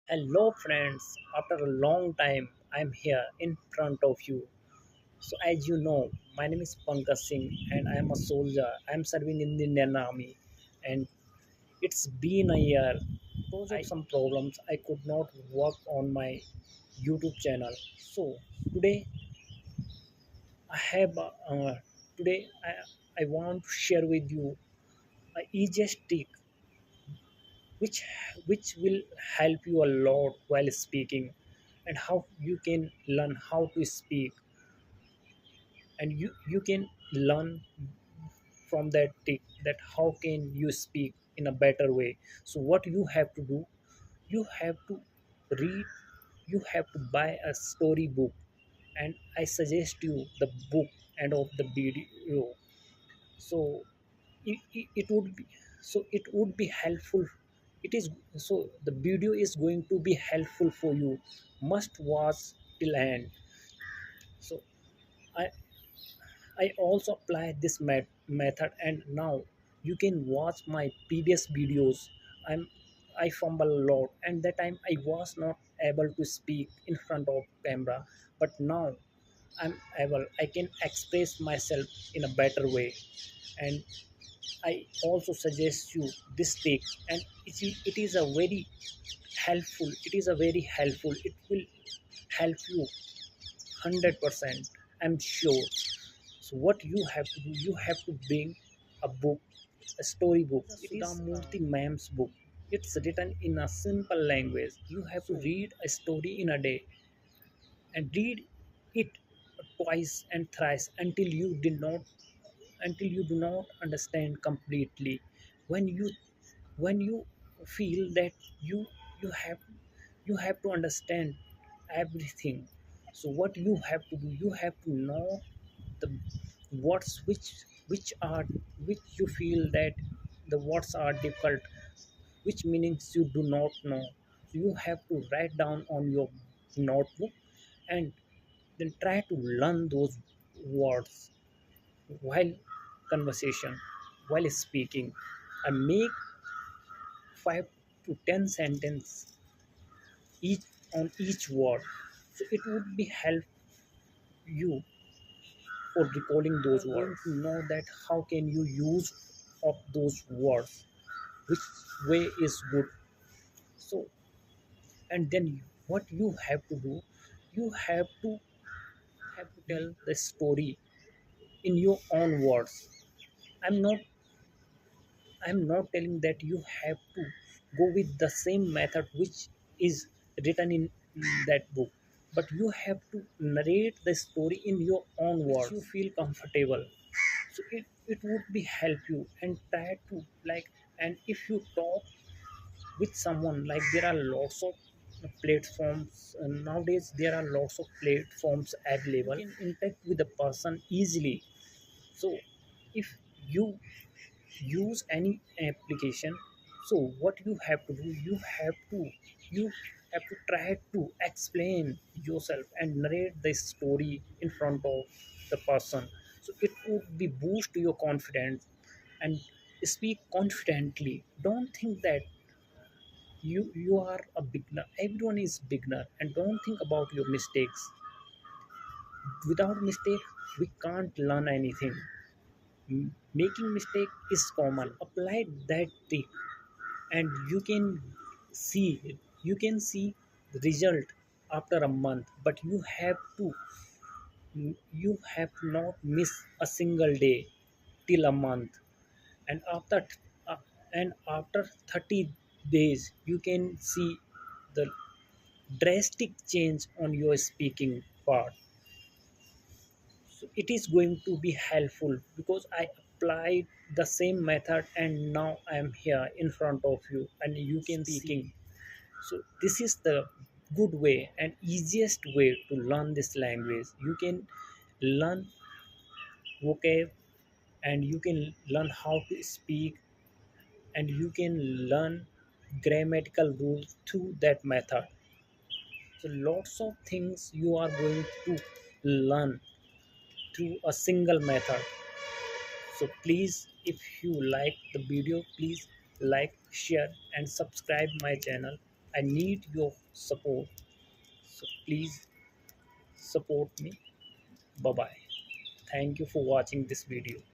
Hello, friends. After a long time, I'm here in front of you. So, as you know, my name is Pankaj Singh and I am a soldier. I'm serving in the Indian Army, and it's been a year. Because of some problems, I could not work on my YouTube channel. So, today, I have today I want to share with you a easiest trick which will help you a lot while speaking, and how you can learn how to speak, and you can learn from that trick that how can you speak in a better way. So what you have to do, you have to read, you have to buy a story book, and I suggest you the book and of the video. So it would be, so it would be helpful. It is, so the video is going to be helpful for you, must watch till end. So i I also apply this method, and now you can watch my previous videos. I fumble a lot, and that time I was not able to speak in front of camera, but now I'm able, I can express myself in a better way. And I also suggest you this trick, and it is a very helpful. It is a very helpful. It will help you 100%. I'm sure. So what you have to do, you have to bring a book, a story book. It is Murthy Ma'am's book. It's written in a simple language. You have to read a story in a day, and read it twice and thrice until you do not understand completely. When you when you feel that you have you have to understand everything. So what you have to do, you have to know the words which are which you feel that the words are difficult, which meanings you do not know. So you have to write down on your notebook, and then try to learn those words while conversation, while speaking, and make 5 to 10 sentences each on each word. So it would be help you for recalling those words. To know that how can you use of those words, which way is good. So, and then what you have to do, you have to tell the story in your own words. I'm not i'm not telling that you have to go with the same method which is written in that book, but you have to narrate the story in your own words, you feel comfortable. So it would be help you, and try to like, and if you talk with someone, like there are lots of platforms, nowadays there are lots of platforms available, you can interact with the person easily. So if you use any application, so what you have to do, you have to try to explain yourself and narrate the story in front of the person. So it would be boost your confidence, and speak confidently. Don't think that you are a beginner. Everyone is beginner, and don't think about your mistakes. Without mistake we can't learn anything. Making mistake is common. Apply that trick, and you can see the result after a month. But you have to not miss a single day till a month. And uh, after 30 days you can see the drastic change on your speaking part. So it is going to be helpful, because I applied the same method, and now I am here in front of you and you can speaking. So this is the good way and easiest way to learn this language. You can learn vocab, and you can learn how to speak, and you can learn grammatical rules through that method. So lots of things you are going to learn through a single method. So please, if you like the video, please like, share and subscribe my channel. I need your support. So please support me. Bye bye. Thank you for watching this video.